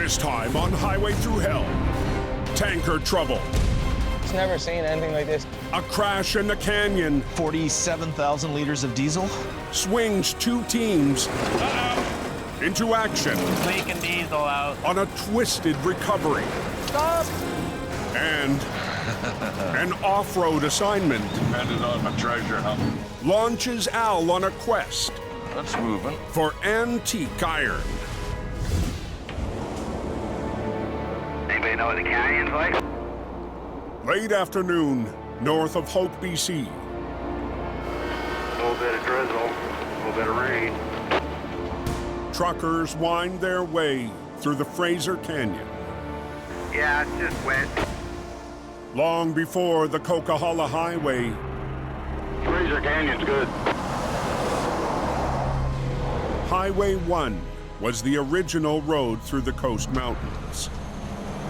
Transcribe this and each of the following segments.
This time on Highway Thru Hell, tanker trouble. It's never seen anything like this. A crash in the canyon 47,000 liters of diesel. swings two teams into action Leaking diesel out. on a twisted recovery. Stop! And an off-road assignment Depended on my treasure hunt. launches Al on a quest That's moving. for antique iron. Anybody know what the canyon's like? Late afternoon, north of Hope, BC. A little bit of drizzle, a little bit of rain. Truckers wind their way through the Fraser Canyon. Yeah, it's just wet. Long before the Coquihalla Highway, Fraser Canyon's good. Highway 1 was the original road through the Coast Mountains.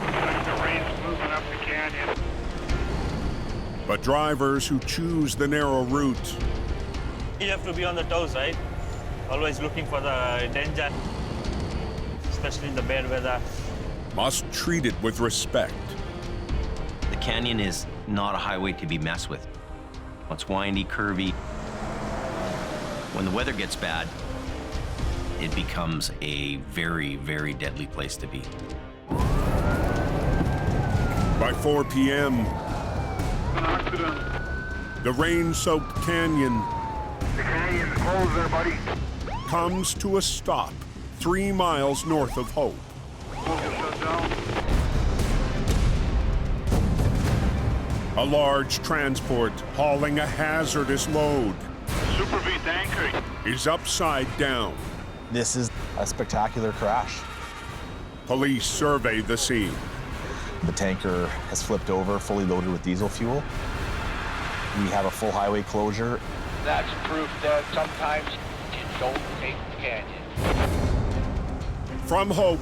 The rain's moving up the canyon. But drivers who choose the narrow route You have to be on the toes, right? Always looking for the danger, especially in the bad weather. must treat it with respect. The canyon is not a highway to be messed with. It's windy, curvy. When the weather gets bad, it becomes a very, very deadly place to be. By 4 p.m., An accident. the rain-soaked canyon The canyon's closed there, buddy. comes to a stop 3 miles north of Hope. Supposed to shut down. A large transport hauling a hazardous load Super V tanker. is upside down. This is a spectacular crash. Police survey the scene. The tanker has flipped over, fully loaded with diesel fuel. We have a full highway closure. That's proof that sometimes you don't take the canyon. From Hope,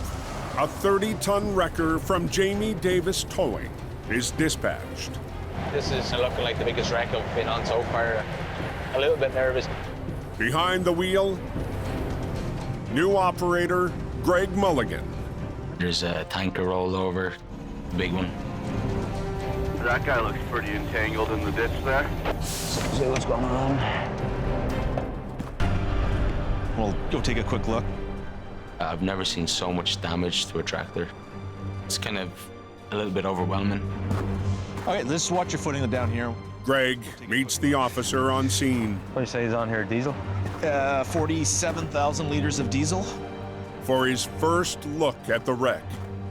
a 30-ton wrecker from Jamie Davis Towing is dispatched. This is looking like the biggest wreck I've been on so far. A little bit nervous. Behind the wheel, new operator Greg Mulligan. There's a tanker rolled over, big one. That guy looks pretty entangled in the ditch there. See what's going on. We'll go take a quick look. I've never seen so much damage to a tractor. It's kind of a little bit overwhelming. Okay, let's watch your footing down here. Greg meets the officer on scene What do you say is on here, diesel? 47,000 liters of diesel. for his first look at the wreck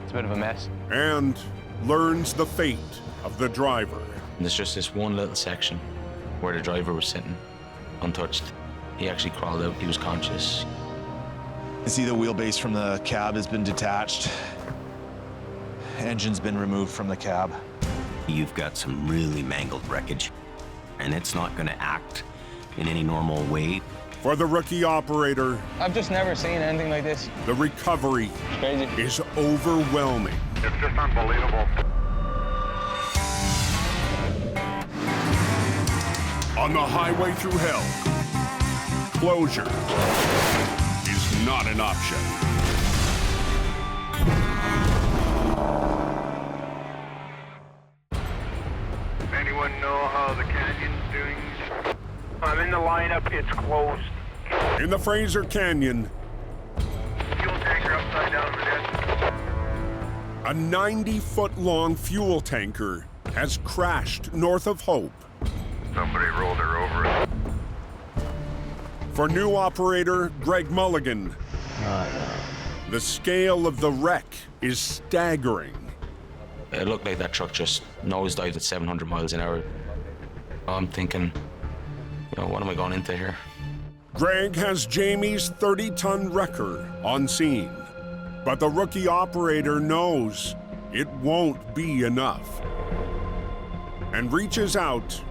It's a bit of a mess. and learns the fate of the driver. And there's just this one little section where the driver was sitting, untouched. He actually crawled out, he was conscious. You see the wheelbase from the cab has been detached. Engine's been removed from the cab. You've got some really mangled wreckage, and it's not going to act in any normal way. For the rookie operator, I've just never seen anything like this. the recovery It's crazy. is overwhelming. It's just unbelievable. On the Highway Thru Hell, closure is not an option. Anyone know how the canyon's doing? I'm in the lineup. It's closed. In the Fraser Canyon, Fuel tanker upside down in the ditch. a 90-foot-long fuel tanker has crashed north of Hope. Somebody rolled her over. For new operator Greg Mulligan, the scale of the wreck is staggering. It looked like that truck just nosedived at 700 miles an hour. I'm thinking, what am I going into here? Greg has Jamie's 30-ton wrecker on scene, but the rookie operator knows it won't be enough and reaches out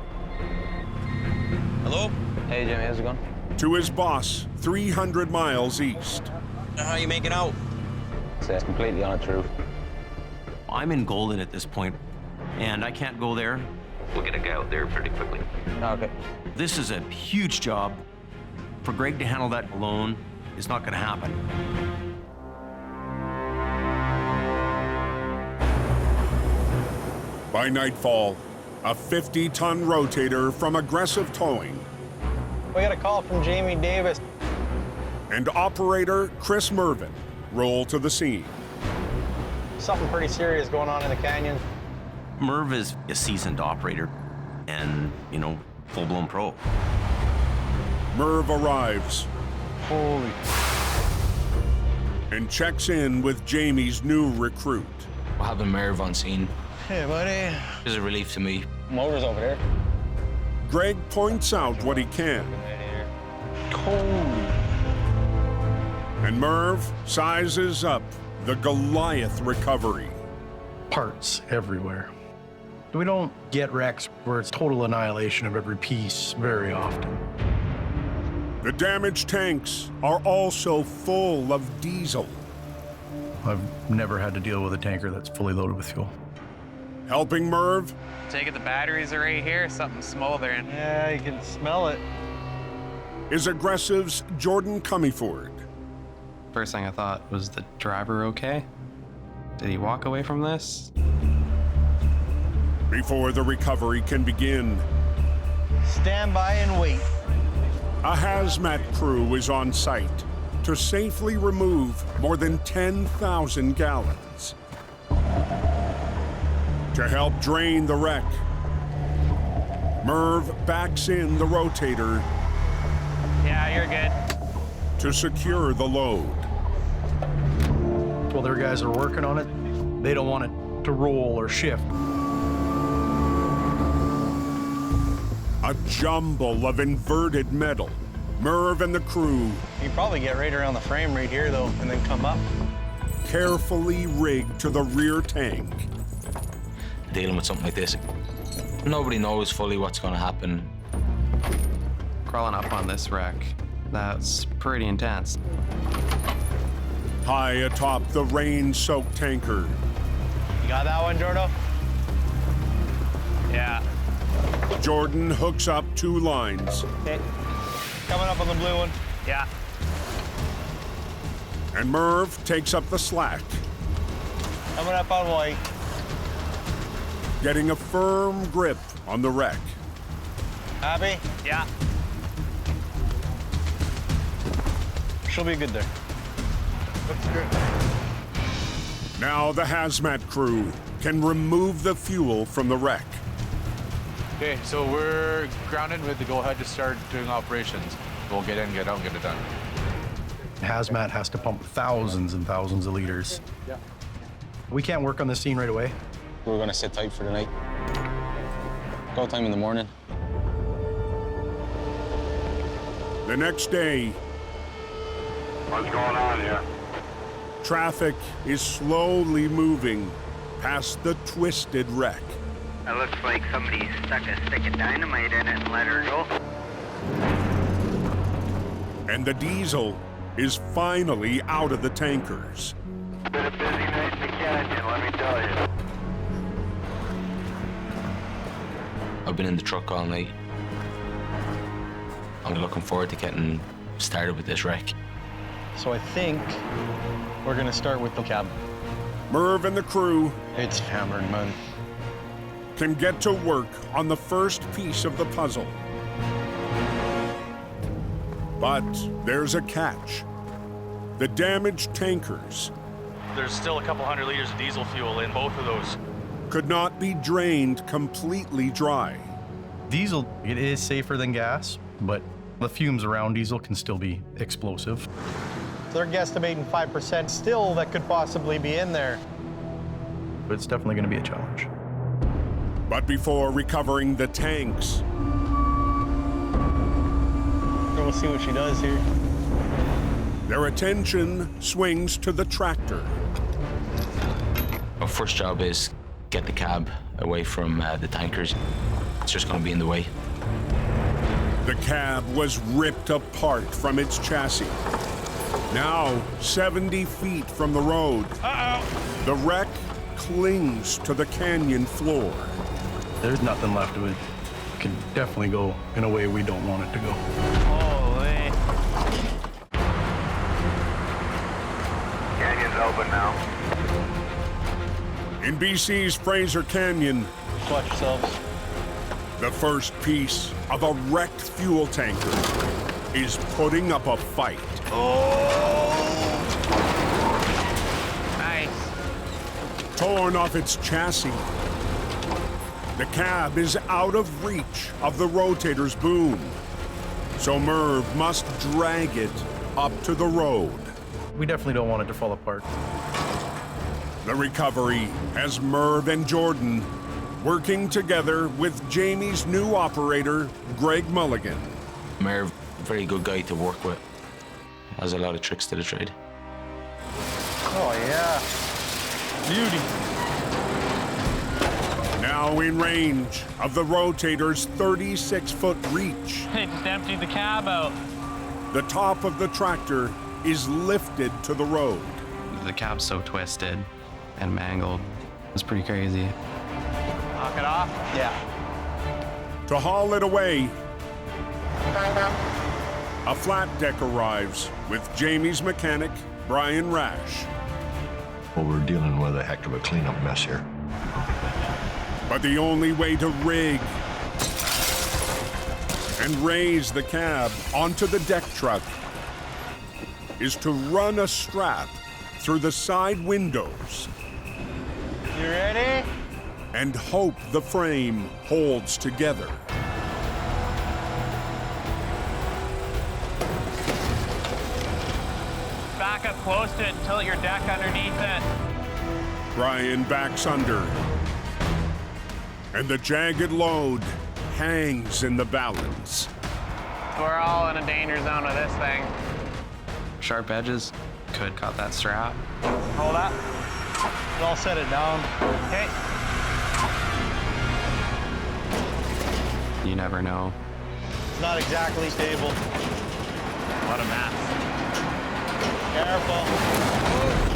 Hello? Hey, Jimmy, how's it going? to his boss 300 miles east. How are you making out? It's completely untrue. I'm in Golden at this point, and I can't go there. We'll get a guy out there pretty quickly. Okay. This is a huge job. For Greg to handle that alone is not going to happen. By nightfall, a 50-ton rotator from Aggressive Towing We got a call from Jamie Davis. and operator Chris Mervin roll to the scene. Something pretty serious going on in the canyon. Merv is a seasoned operator and, full-blown pro. Merv arrives Holy. and checks in with Jamie's new recruit. Having Merv on scene Hey, buddy. is a relief to me. Motor's over there. Greg points out what he can, Holy. and Merv sizes up the Goliath recovery. Parts everywhere. We don't get wrecks where it's total annihilation of every piece very often. The damaged tanks are also full of diesel, I've never had to deal with a tanker that's fully loaded with fuel. helping Merv Take it, the batteries are right here. Something's smoldering. Yeah, you can smell it. is Aggressive's Jordan Cummyford. First thing I thought was the driver okay? Did he walk away from this? Before the recovery can begin, Stand by and wait. a hazmat crew is on site to safely remove more than 10,000 gallons. To help drain the wreck, Merv backs in the rotator Yeah, you're good. to secure the load. While their guys are working on it, they don't want it to roll or shift. A jumble of inverted metal. Merv and the crew You can probably get right around the frame right here, though, and then come up. carefully rigged to the rear tank. Dealing with something like this, nobody knows fully what's going to happen. Crawling up on this wreck. That's pretty intense. High atop the rain-soaked tanker, You got that one, Jordo? Yeah. Jordan hooks up 2 lines Okay. Coming up on the blue one. Yeah. and Merv takes up the slack, Coming up on white. getting a firm grip on the wreck. Happy? Yeah. She'll be good there. Looks good. Now the hazmat crew can remove the fuel from the wreck. Okay, so we're grounded with the go-ahead to start doing operations. We'll get in, get out, get it done. Hazmat has to pump thousands and thousands of liters. Yeah. We can't work on this scene right away. We're gonna sit tight for the night. Go time in the morning. The next day, What's going on here? traffic is slowly moving past the twisted wreck. It looks like somebody stuck a stick of dynamite in it and let her go. And the diesel is finally out of the tankers. Been a busy night in the canyon, let me tell you. I've been in the truck all night. I'm looking forward to getting started with this wreck. So I think we're gonna start with the cab. Merv and the crew It's hammered, man. can get to work on the first piece of the puzzle. But there's a catch. The damaged tankers There's still a couple hundred liters of diesel fuel in both of those. could not be drained completely dry. Diesel, it is safer than gas, but the fumes around diesel can still be explosive. They're guesstimating 5% still that could possibly be in there. But it's definitely going to be a challenge. But before recovering the tanks, We'll see what she does here. their attention swings to the tractor. Our first job is get the cab away from the tankers. It's just going to be in the way. The cab was ripped apart from its chassis. Now 70 feet from the road, the wreck clings to the canyon floor. There's nothing left of it. It can definitely go in a way we don't want it to go. Holy. Canyon's open now. In BC's Fraser Canyon, Watch yourselves. the first piece of a wrecked fuel tanker is putting up a fight. Nice. Torn off its chassis, the cab is out of reach of the rotator's boom, so Merv must drag it up to the road. We definitely don't want it to fall apart. The recovery has Merv and Jordan working together with Jamie's new operator, Greg Mulligan. Merv, very good guy to work with. Has a lot of tricks to the trade. Oh, yeah. Beauty. Now in range of the rotator's 36-foot reach. They just emptied the cab out. The top of the tractor is lifted to the road. The cab's so twisted and mangled. It's pretty crazy. Knock it off? Yeah. To haul it away, a flat deck arrives with Jamie's mechanic, Brian Rash. Well, we're dealing with a heck of a cleanup mess here. But the only way to rig and raise the cab onto the deck truck is to run a strap through the side windows. You ready? And hope the frame holds together. Back up close to it and tilt your deck underneath it. Brian backs under, and the jagged load hangs in the balance. We're all in a danger zone with this thing. Sharp edges could cut that strap. Hold up. I'll set it down. Okay. You never know. It's not exactly stable. What a mess. Careful.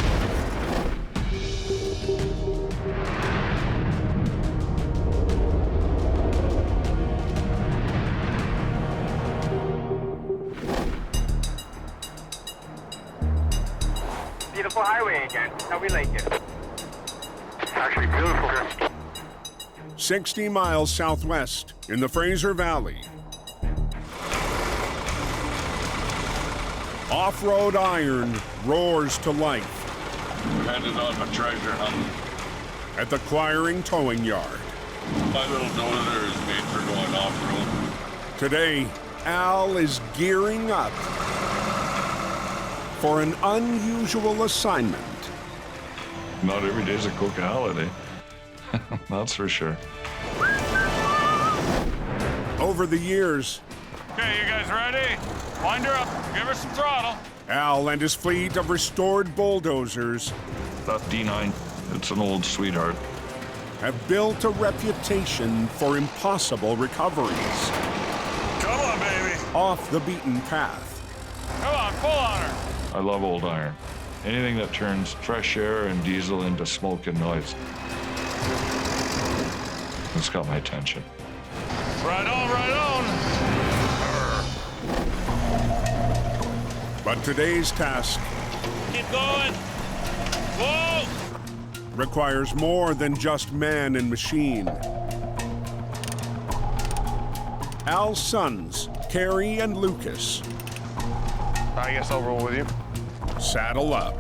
Beautiful highway again. How we like it? Actually beautiful. 60 miles southwest in the Fraser Valley. Off-road iron roars to life Headed on a treasure hunt. at the Quiring Towing Yard. My little dozer is made for going off-road. Today, Al is gearing up for an unusual assignment. Not every day's a coca holiday. That's for sure. Over the years, Okay, you guys ready? Wind her up. Give her some throttle. Al and his fleet of restored bulldozers That D9, it's an old sweetheart. have built a reputation for impossible recoveries Come on, baby. off the beaten path. Come on, pull on her. I love old iron. Anything that turns fresh air and diesel into smoke and noise. It's got my attention. Right on, right on. But today's task Keep going. Whoa! requires more than just man and machine. Al's sons, Carrie and Lucas, I guess I'll roll with you. saddle up.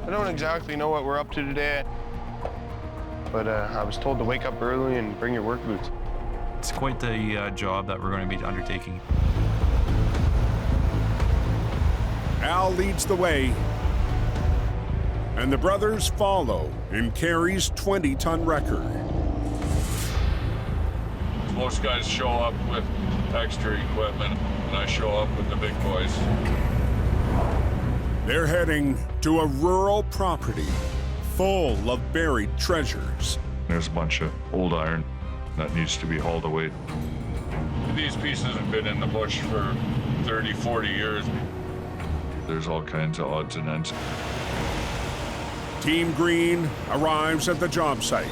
I don't exactly know what we're up to today, but I was told to wake up early and bring your work boots. It's quite the job that we're going to be undertaking. Al leads the way, and the brothers follow in Carrie's 20-ton wrecker. Most guys show up with extra equipment, and I show up with the big boys. They're heading to a rural property full of buried treasures. There's a bunch of old iron that needs to be hauled away. These pieces have been in the bush for 30, 40 years. There's all kinds of odds and ends. Team Green arrives at the job site.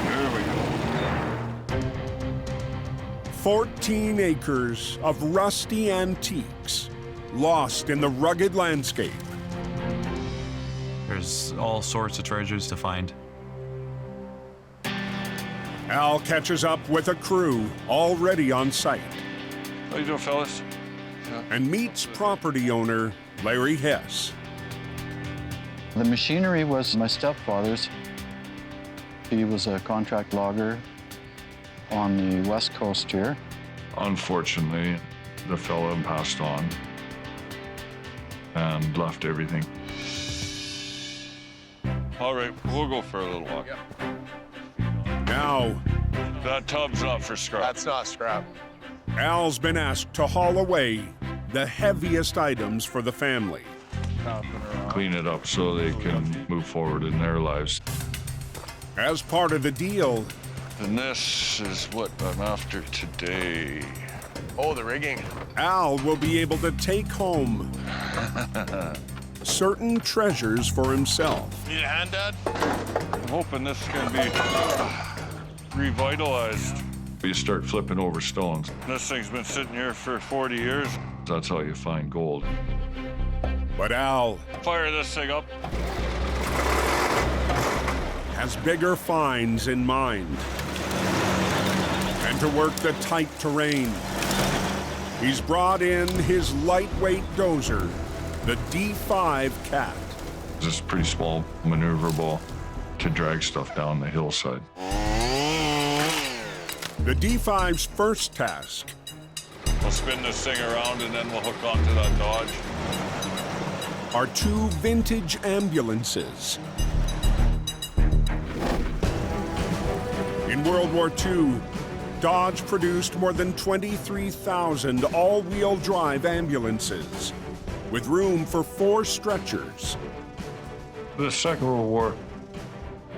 There we go. 14 acres of rusty antiques lost in the rugged landscape. There's all sorts of treasures to find. Al catches up with a crew already on site. How you doing, fellas? And meets property owner Larry Hess. The machinery was my stepfather's. He was a contract logger on the west coast here. Unfortunately, the fella passed on and left everything. All right, we'll go for a little walk. Now, that tub's not for scrap. That's not scrap. Al's been asked to haul away the heaviest items for the family. Clean it up so they can move forward in their lives. As part of the deal, And this is what I'm after today. Oh, the rigging. Al will be able to take home certain treasures for himself. Need a hand, Dad? I'm hoping this can be revitalized. You start flipping over stones. This thing's been sitting here for 40 years. That's how you find gold. But Al Fire this thing up. has bigger finds in mind. And to work the tight terrain, he's brought in his lightweight dozer, the D5 Cat. This is pretty small, maneuverable to drag stuff down the hillside. The D5's first task, We'll spin this thing around and then we'll hook onto that Dodge. are two vintage ambulances. In World War II, Dodge produced more than 23,000 all-wheel drive ambulances, with room for 4 stretchers. The Second World War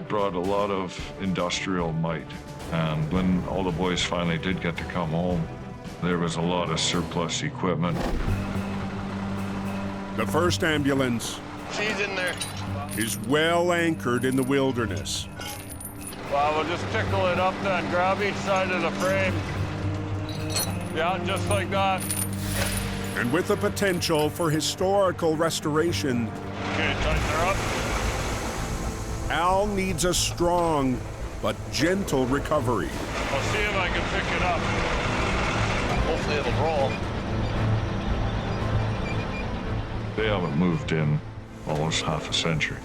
brought a lot of industrial might. And when all the boys finally did get to come home, there was a lot of surplus equipment. The first ambulance She's in there. is well anchored in the wilderness. Well, we'll just tickle it up then. Grab each side of the frame. Yeah, just like that. And with the potential for historical restoration, Okay, tighten her up. Al needs a strong but gentle recovery. I'll see if I can pick it up. Hopefully it'll roll. They haven't moved in almost half a century.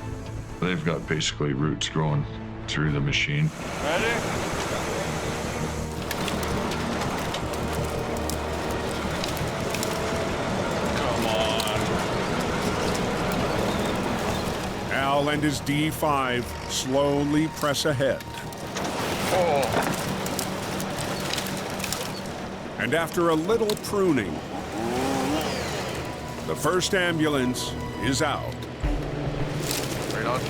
They've got basically roots growing through the machine. Ready? Come on. Al and his D5 slowly press ahead. Oh. And after a little pruning, the first ambulance is out. Right on.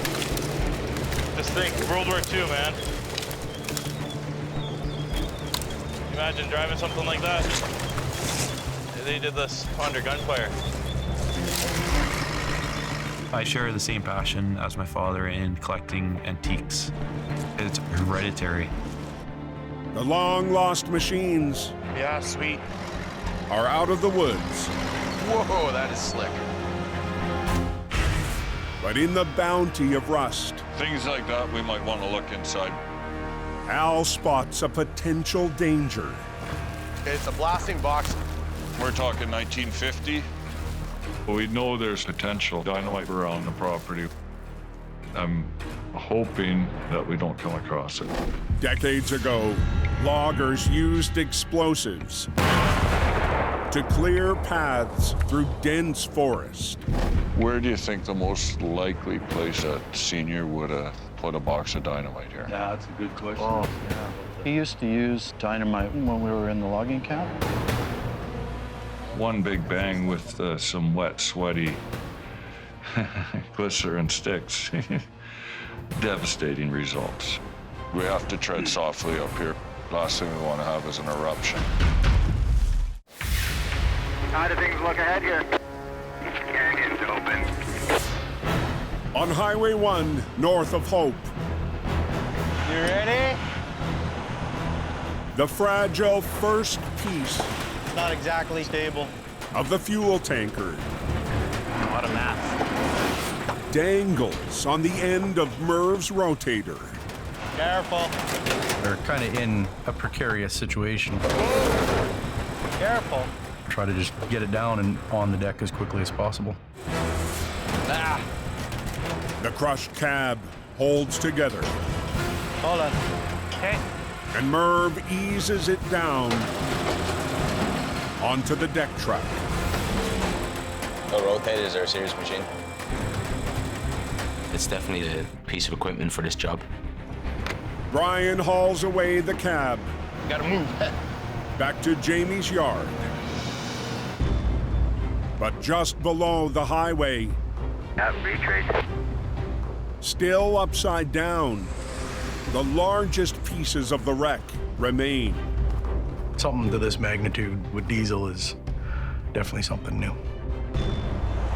This thing, World War II, man. Imagine driving something like that. They did this under gunfire. I share the same passion as my father in collecting antiques. It's hereditary. The long-lost machines Yeah, sweet. are out of the woods, Whoa, that is slick. but in the bounty of rust, Things like that, we might want to look inside. Al spots a potential danger. Okay, it's a blasting box. We're talking 1950. But we know there's potential dynamite around the property. I'm hoping that we don't come across it. Decades ago, loggers used explosives to clear paths through dense forest. Where do you think the most likely place that Senior would have put a box of dynamite here? Yeah, that's a good question. Oh, he used to use dynamite when we were in the logging camp. One big bang with some wet, sweaty glycerin sticks. Devastating results. We have to tread softly up here. Last thing we want to have is an eruption. How do things look ahead here? Canyon's open. On Highway 1, north of Hope, You ready? the fragile first piece It's not exactly stable. of the fuel tanker What a mess. dangles on the end of Merv's rotator. Careful. They're kind of in a precarious situation. Careful. Try to just get it down and on the deck as quickly as possible. Ah. The crushed cab holds together. Hold on. Okay. And Merv eases it down onto the deck track. The rotators are a serious machine. It's definitely a piece of equipment for this job. Brian hauls away the cab. Gotta move. Back to Jamie's yard. But just below the highway, still upside down, the largest pieces of the wreck remain. Something to this magnitude with diesel is definitely something new.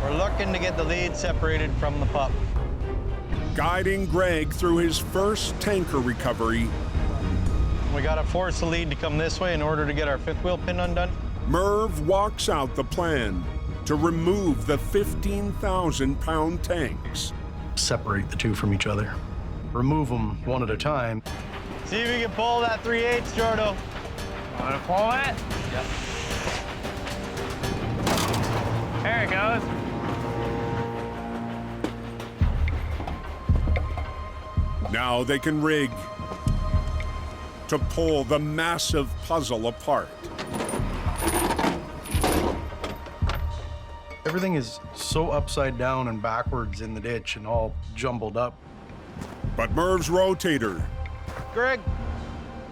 We're looking to get the lead separated from the pup. Guiding Greg through his first tanker recovery, We gotta force the lead to come this way in order to get our fifth wheel pin undone. Merv walks out the plan to remove the 15,000-pound tanks. Separate the two from each other. Remove them one at a time. See if we can pull that 3/8, Jordo. Wanna pull it? Yep. There it goes. Now they can rig to pull the massive puzzle apart. Everything is so upside down and backwards in the ditch and all jumbled up. But Merv's rotator Greg,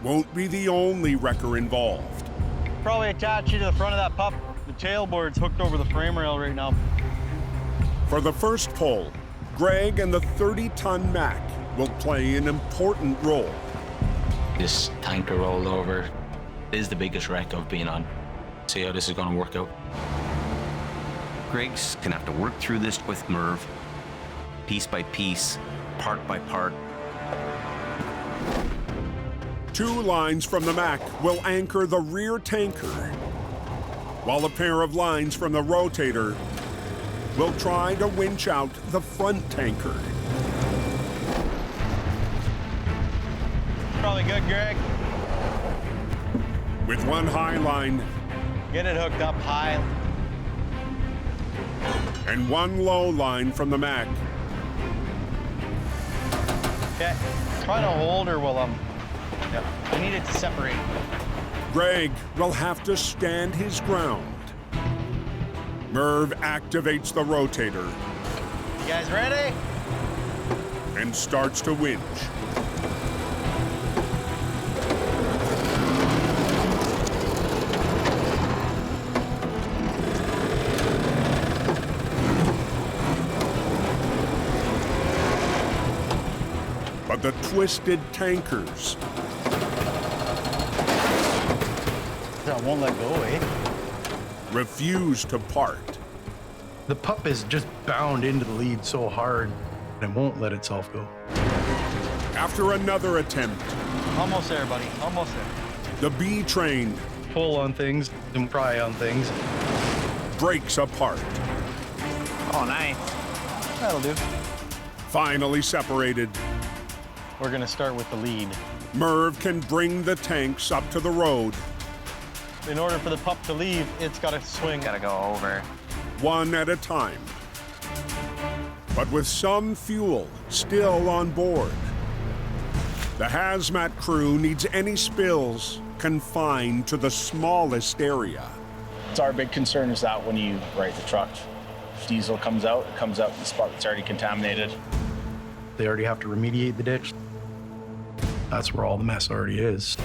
won't be the only wrecker involved. probably attach you to the front of that pup. The tailboard's hooked over the frame rail right now. For the first pull, Greg and the 30-ton Mack will play an important role. This tanker rolled over is the biggest wreck I've been on. See how this is going to work out. Greg's gonna have to work through this with Merv, piece by piece, part by part. 2 lines from the Mack will anchor the rear tanker, while a pair of lines from the rotator will try to winch out the front tanker. Probably good, Greg. With one high line Get it hooked up high. and one low line from the Mack, Okay. Try to hold her while Yep. I need it to separate. Greg will have to stand his ground. Merv activates the rotator You guys ready? and starts to winch. But the twisted tankers That won't let go, eh? refuse to part. The pup is just bound into the lead so hard and it won't let itself go. After another attempt, Almost there, buddy. Almost there. the B train Pull on things and pry on things. breaks apart. Oh, nice. That'll do. Finally separated, We're gonna start with the lead. Merv can bring the tanks up to the road, In order for the pup to leave, it's gotta swing. Gotta go over. one at a time. But with some fuel still on board, the Hazmat crew needs any spills confined to the smallest area. It's our big concern is that when you right the truck, if diesel comes out, it comes out in the spot that's already contaminated. They already have to remediate the ditch. That's where all the mess already is.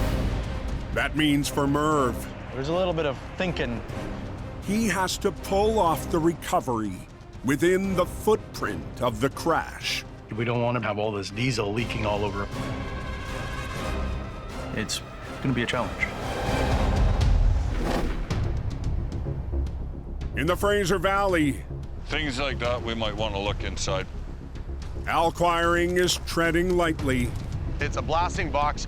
That means for Merv, There's a little bit of thinking. he has to pull off the recovery within the footprint of the crash. We don't want to have all this diesel leaking all over. It's going to be a challenge. In the Fraser Valley, Things like that, we might want to look inside. Al Quiring is treading lightly, It's a blasting box.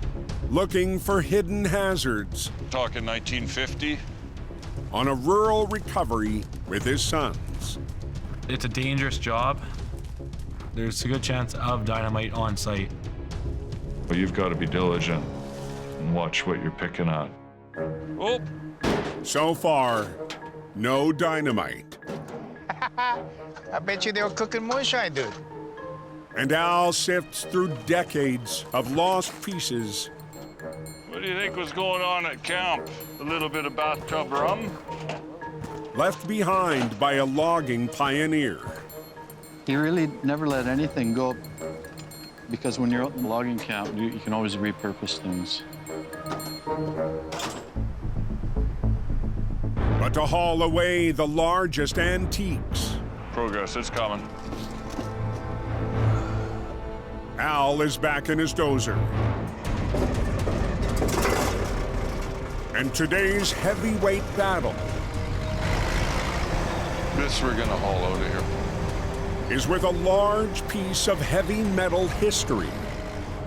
looking for hidden hazards Talking 1950. on a rural recovery with his sons. It's a dangerous job. there's a good chance of dynamite on site. But you've got to be diligent and watch what you're picking at. Oh. So far, no dynamite. I bet you they were cooking moonshine, dude. And Al sifts through decades of lost pieces. What do you think was going on at camp? A little bit of bathtub rum? Left behind by a logging pioneer. He really never let anything go, because when you're out in the logging camp, you can always repurpose things. But to haul away the largest antiques, Progress is coming. Al is back in his dozer. And today's heavyweight battle This we're gonna haul out of here. is with a large piece of heavy metal history,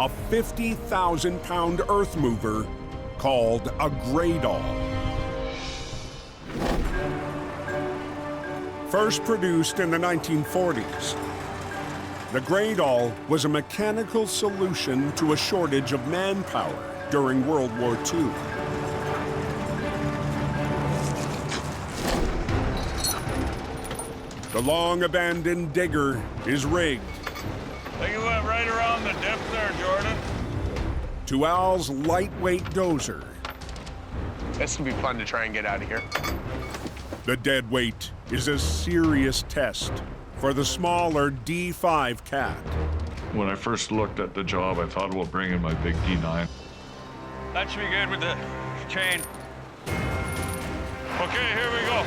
a 50,000-pound earth mover called a Gradall. First produced in the 1940s, the Gradall was a mechanical solution to a shortage of manpower during World War II. The long-abandoned digger is rigged. I think it went right around the dip there, Jordan. To Al's lightweight dozer. This will be fun to try and get out of here. The dead weight is a serious test for the smaller D5 Cat. When I first looked at the job, I thought about bringing my big D9. That should be good with the chain. Okay, here we go.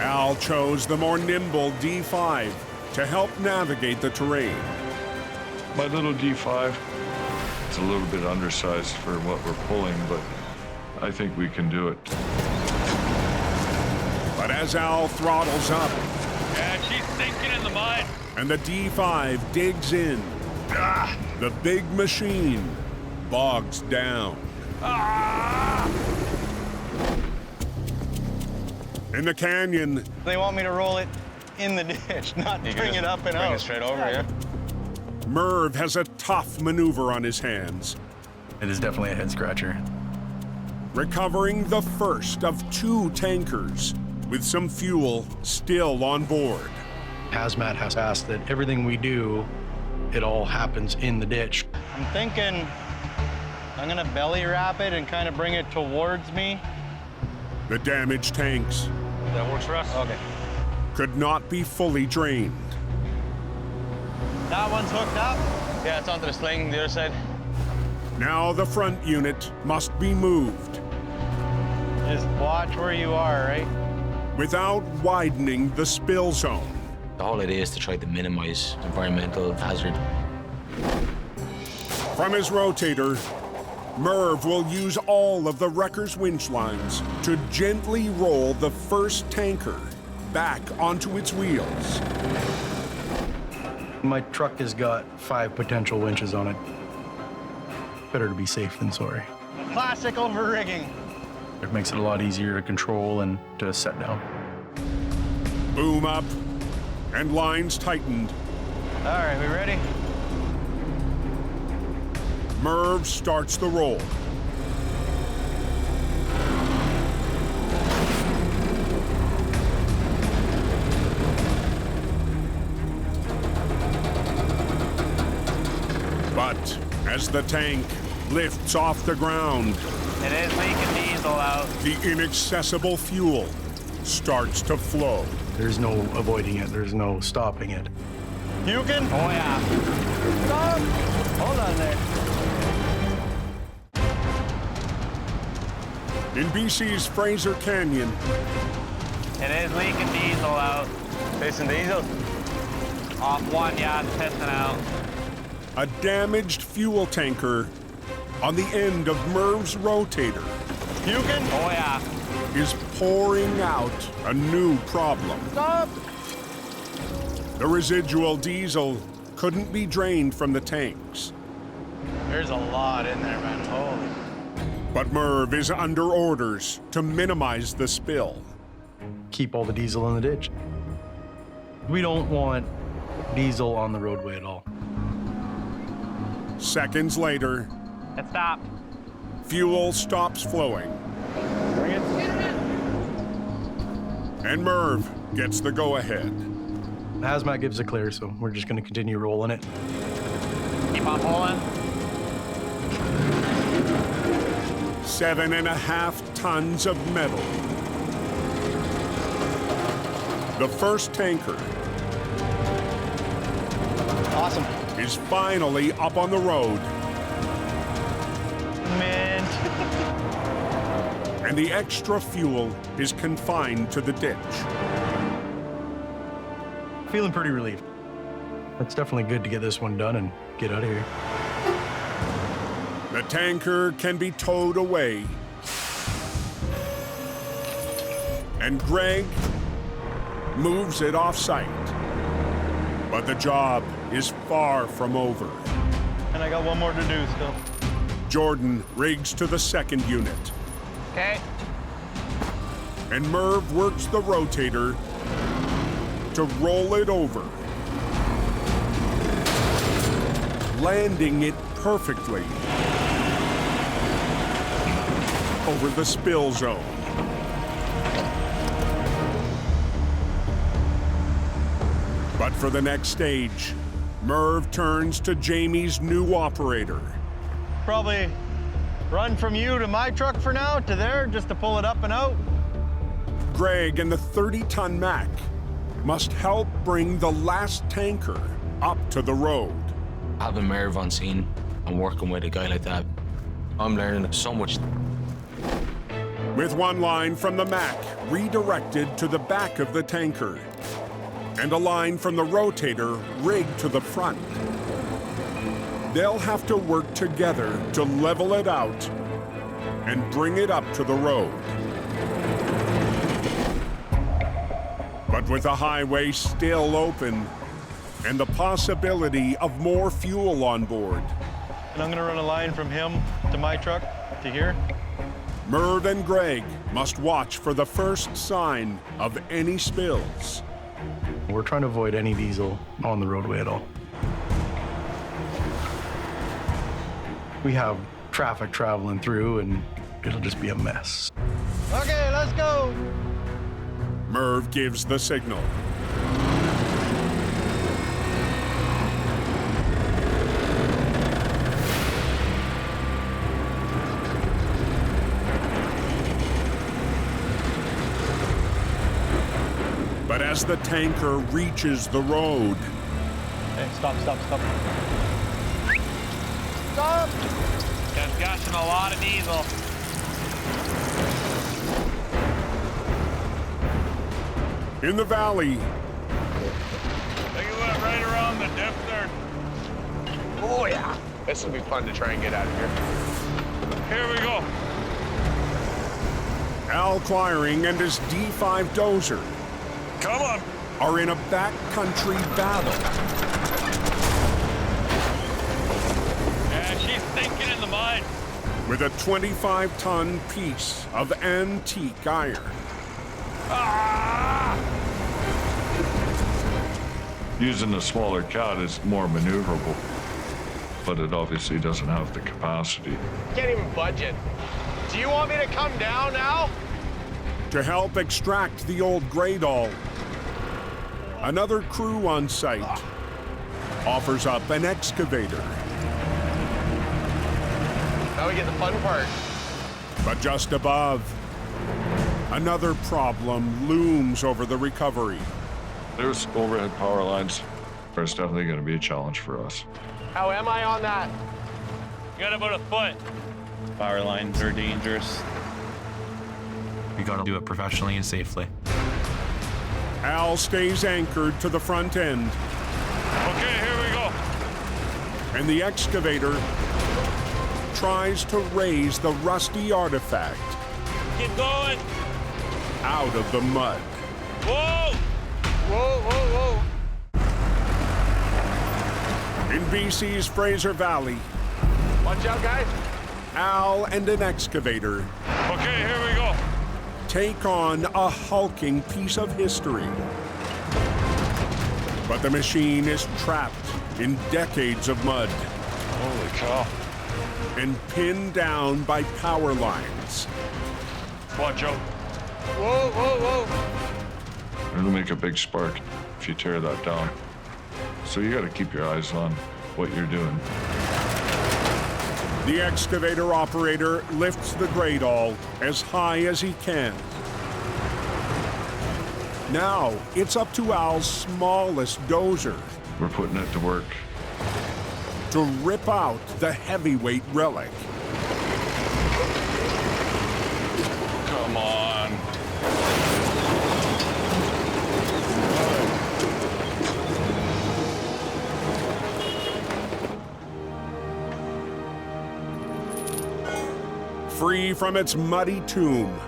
Al chose the more nimble D5 to help navigate the terrain. My little D5, it's a little bit undersized for what we're pulling, but I think we can do it. But as Al throttles up, Yeah, she's sinking in the mud. and the D5 digs in, the big machine bogs down. In the canyon, They want me to roll it in the ditch, not bring it up and out. Bring it straight over, yeah. Merv has a tough maneuver on his hands, It is definitely a head scratcher. recovering the first of 2 tankers with some fuel still on board. Hazmat has asked that everything we do, it all happens in the ditch. I'm thinking I'm gonna belly wrap it and kind of bring it towards me. The damaged tanks That works for us? Okay. could not be fully drained. That one's hooked up. Yeah, it's onto the sling, the other side. Now the front unit must be moved Just watch where you are, right? without widening the spill zone. The whole idea is to try to minimize environmental hazard. From his rotator, Merv will use all of the wrecker's winch lines to gently roll the first tanker back onto its wheels. My truck has got 5 potential winches on it. Better to be safe than sorry. Classic over-rigging. It makes it a lot easier to control and to set down. Boom up, and lines tightened. All right, we ready? Merv starts the roll. But as the tank lifts off the ground, It is leaking diesel out. the inaccessible fuel starts to flow. There's no avoiding it. There's no stopping it. Puking? Oh, yeah. Stop! Hold on there. In BC's Fraser Canyon, It is leaking diesel out. Facing diesel. Off one, yeah, it's pissing out. a damaged fuel tanker on the end of Merv's rotator Puking? Oh, yeah. is pouring out a new problem. Stop! The residual diesel couldn't be drained from the tanks. There's a lot in there, man. Holy. But Merv is under orders to minimize the spill. keep all the diesel in the ditch. We don't want diesel on the roadway at all. Seconds later, It stopped. fuel stops flowing. Bring it. And Merv gets the go-ahead. Hazmat gives a clear, so we're just gonna continue rolling it. Keep on pulling. 7.5 tons of metal. The first tanker Awesome. is finally up on the road. Man. And the extra fuel is confined to the ditch. Feeling pretty relieved. It's definitely good to get this one done and get out of here. The tanker can be towed away. And Greg moves it off-site. But the job is far from over. And I got one more to do still. Jordan rigs to the second unit. Okay. And Merv works the rotator to roll it over, landing it perfectly over the spill zone. But for the next stage, Merv turns to Jamie's new operator. Probably run from you to my truck for now, to there, just to pull it up and out. Greg and the 30-ton Mack must help bring the last tanker up to the road. Having Merv on scene and working with a guy like that, I'm learning so much. With one line from the Mack redirected to the back of the tanker, and a line from the rotator rigged to the front. They'll have to work together to level it out and bring it up to the road. But with the highway still open and the possibility of more fuel on board, And I'm gonna run a line from him to my truck to here. Merv and Greg must watch for the first sign of any spills. We're trying to avoid any diesel on the roadway at all. We have traffic traveling through and it'll just be a mess. Okay, let's go. Merv gives the signal. But as the tanker reaches the road, Hey, stop. Stop! That's gushing a lot of diesel. in the valley, Think it went right around the dip there. Oh, yeah. This will be fun to try and get out of here. Here we go. Al Clyring and his D5 dozer Come on. are in a backcountry battle. Yeah, she's sinking in the mud. With a 25-ton piece of antique iron. Using a smaller cat is more maneuverable, but it obviously doesn't have the capacity. Can't even budget. Do you want me to come down now? To help extract the old gray doll, another crew on site offers up an excavator. Now we get the fun part. But just above, another problem looms over the recovery. There's overhead power lines. There's definitely going to be a challenge for us. How am I on that? You got about a foot. Power lines are dangerous. We gotta do it professionally and safely. Al stays anchored to the front end, Okay, here we go. and the excavator tries to raise the rusty artifact Keep going. out of the mud. Whoa! Whoa. In BC's Fraser Valley, Watch out, guys. Al and an excavator Okay, here we go. take on a hulking piece of history. But the machine is trapped in decades of mud. Holy cow. And pinned down by power lines. Watch out. Whoa, whoa, whoa. It'll make a big spark if you tear that down. So you got to keep your eyes on what you're doing. The excavator operator lifts the great awl as high as he can. Now it's up to Al's smallest dozer. We're putting it to work. To rip out the heavyweight relic. Come on. Free from its muddy tomb,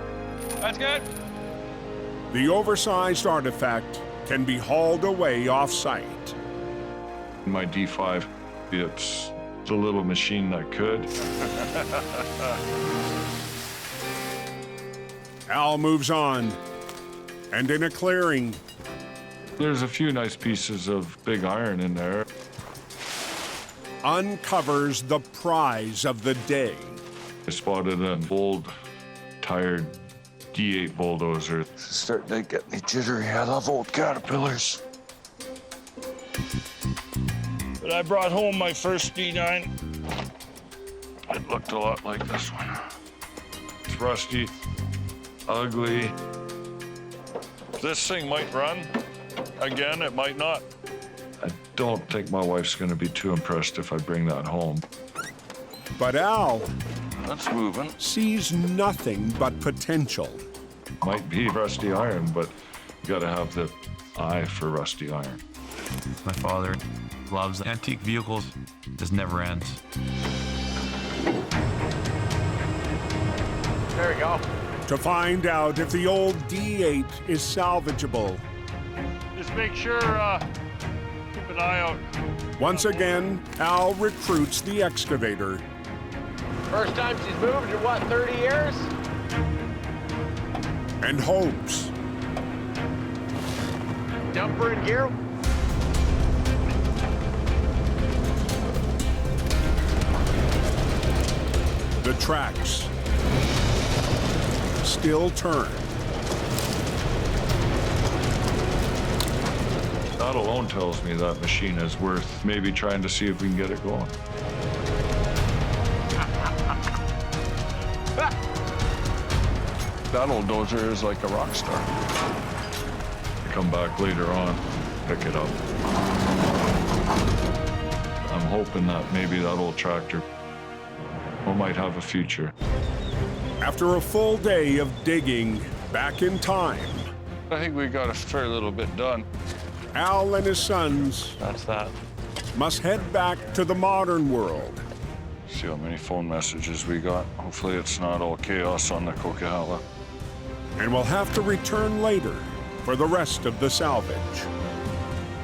That's good. the oversized artifact can be hauled away off-site. My D5, it's the little machine that could. Al moves on, and in a clearing, There's a few nice pieces of big iron in there. uncovers the prize of the day. I spotted an old, tired D8 bulldozer. It's starting to get me jittery. I love old caterpillars. But I brought home my first D9. It looked a lot like this one. It's rusty, ugly. This thing might run. Again, it might not. I don't think my wife's going to be too impressed if I bring that home. But Al That's moving. sees nothing but potential. Might be rusty iron, but you got to have the eye for rusty iron. My father loves antique vehicles. This never ends. There we go. To find out if the old D8 is salvageable. Just make sure, keep an eye out. Once again, Al recruits the excavator. First time she's moved in what, 30 years? And hopes Jumper in gear. the tracks still turn. That alone tells me that machine is worth maybe trying to see if we can get it going. That old dozer is like a rock star. Come back later on, pick it up. I'm hoping that maybe that old tractor might have a future. After a full day of digging back in time, I think we got a fair little bit done. Al and his sons That's that. must head back to the modern world. See how many phone messages we got. Hopefully it's not all chaos on the Coquihalla. And will have to return later for the rest of the salvage.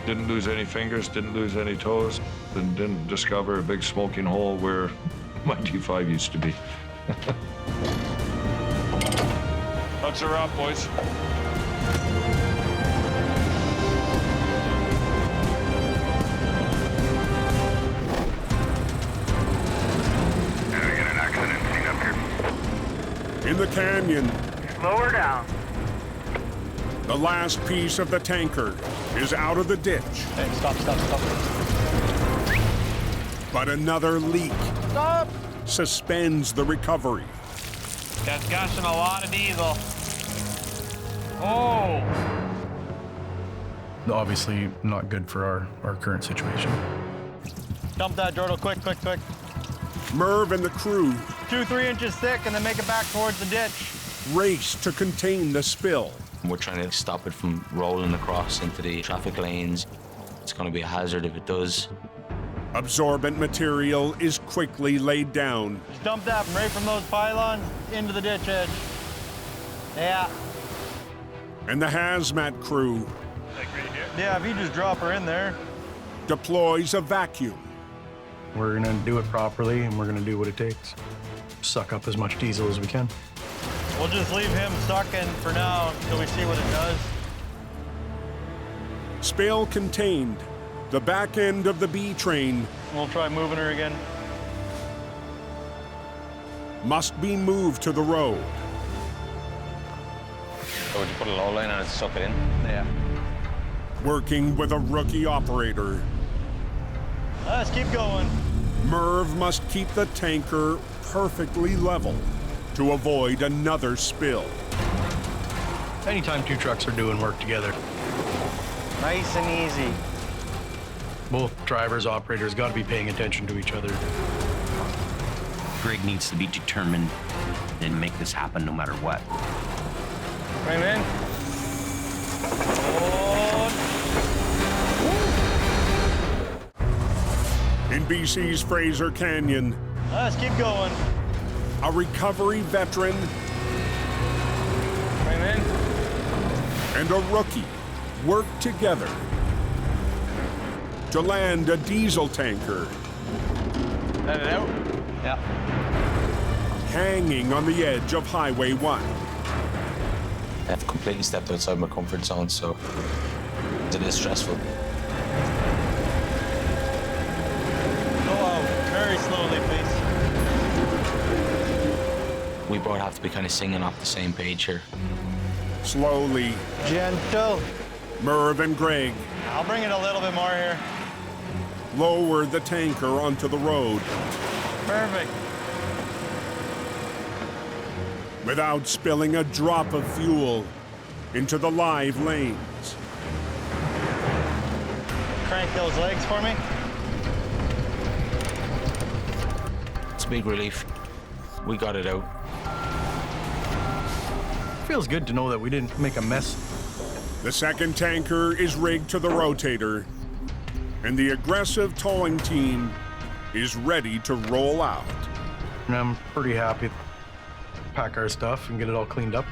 Didn't lose any fingers, didn't lose any toes, and didn't discover a big smoking hole where my D5 used to be. That's a wrap, boys. In the canyon, Lower down. the last piece of the tanker is out of the ditch. Hey, stop. But another leak Stop. suspends the recovery. That's gushing a lot of diesel. Oh! Obviously not good for our current situation. Dump that, Jordo, quick. Merv and the crew 2-3 inches thick and then make it back towards the ditch. race to contain the spill. We're trying to stop it from rolling across into the traffic lanes. It's going to be a hazard if it does. Absorbent material is quickly laid down. Just dump that right from those pylons into the ditch edge. Yeah. And the hazmat crew Yeah, if you just drop her in there. deploys a vacuum. We're gonna do it properly and we're gonna do what it takes. Suck up as much diesel as we can. We'll just leave him sucking for now until we see what it does. Spale contained, the back end of the B train We'll try moving her again. must be moved to the road. So would you put a low line on it to suck it in? Yeah. Working with a rookie operator, Let's keep going. Merv must keep the tanker perfectly level to avoid another spill. Anytime two trucks are doing work together, Nice and easy. both drivers, operators got to be paying attention to each other. Greg needs to be determined and make this happen no matter what. Climb in. In BC's Fraser Canyon, Let's keep going. a recovery veteran Climb in. and a rookie work together to land a diesel tanker Let it out. Yeah. hanging on the edge of Highway 1. I've completely stepped outside my comfort zone, so it is stressful. Go out very slowly, please. We both have to be kind of singing off the same page here. Slowly, Gentle. Merv and Greg I'll bring it a little bit more here. lower the tanker onto the road Perfect. without spilling a drop of fuel into the live lanes. Crank those legs for me. It's a big relief. We got it out. Feels good to know that we didn't make a mess. The second tanker is rigged to the rotator, and the aggressive towing team is ready to roll out. And I'm pretty happy to pack our stuff and get it all cleaned up.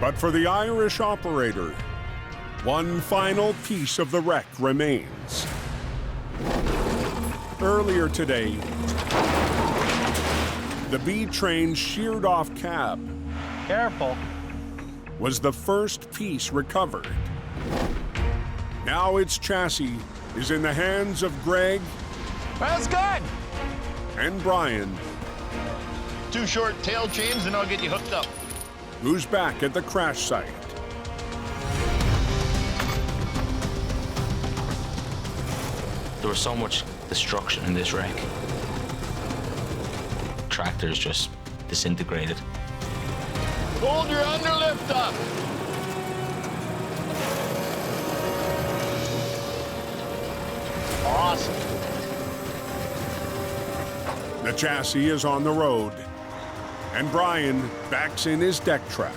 But for the Irish operator, one final piece of the wreck remains. Earlier today, the B train's sheared off cab Careful. was the first piece recovered. Now its chassis is in the hands of Greg That's good. and Brian, 2 short tail chains and I'll get you hooked up. who's back at the crash site. There was so much destruction in this wreck. Tractors just disintegrated. Hold your underlift up. Awesome. The chassis is on the road, and Brian backs in his deck track.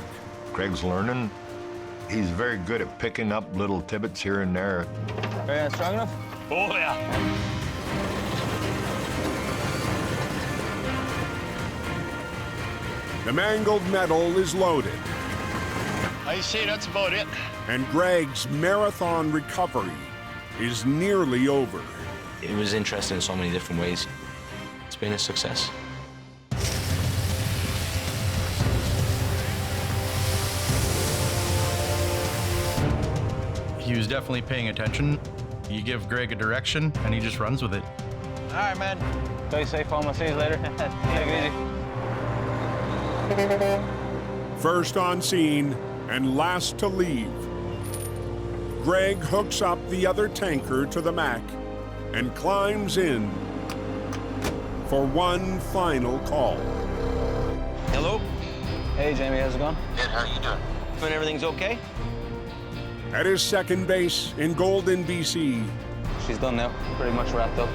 Greg's learning. He's very good at picking up little tidbits here and there. Very strong enough? Oh, yeah. The mangled metal is loaded, I say that's about it. and Greg's marathon recovery is nearly over. It was interesting in so many different ways. It's been a success. He was definitely paying attention. You give Greg a direction, and he just runs with it. All right, man. Stay safe, I'll see you later. Take it easy. First on scene and last to leave, Greg hooks up the other tanker to the Mac and climbs in for one final call. Hello? Hey, Jamie, how's it going? Good, how are you doing? When everything's okay? At his second base in Golden, BC, She's done now. Pretty much wrapped up.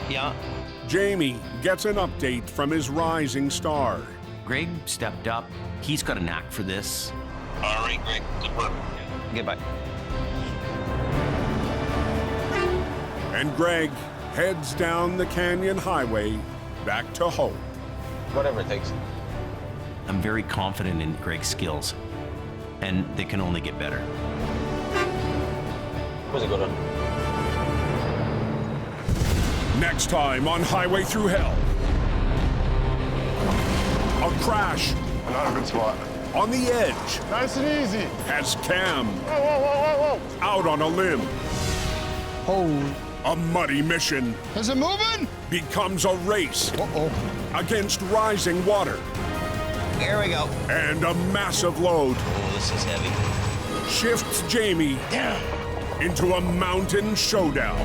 Yeah. Jamie gets an update from his rising star. Greg stepped up. He's got a knack for this. All right, Greg. Good work. Goodbye. And Greg heads down the Canyon Highway back to Hope. Whatever it takes. I'm very confident in Greg's skills, and they can only get better. Was a good one. Next time on Highway Thru Hell. A crash Not a good spot. On the edge. Nice and easy. Has Cam. Whoa, whoa, whoa, whoa, whoa. Out on a limb. Oh. A muddy mission. Is it moving? Becomes a race. Uh-oh. Against rising water. Here we go. And a massive load. Oh, this is heavy. Shifts Jamie into a mountain showdown.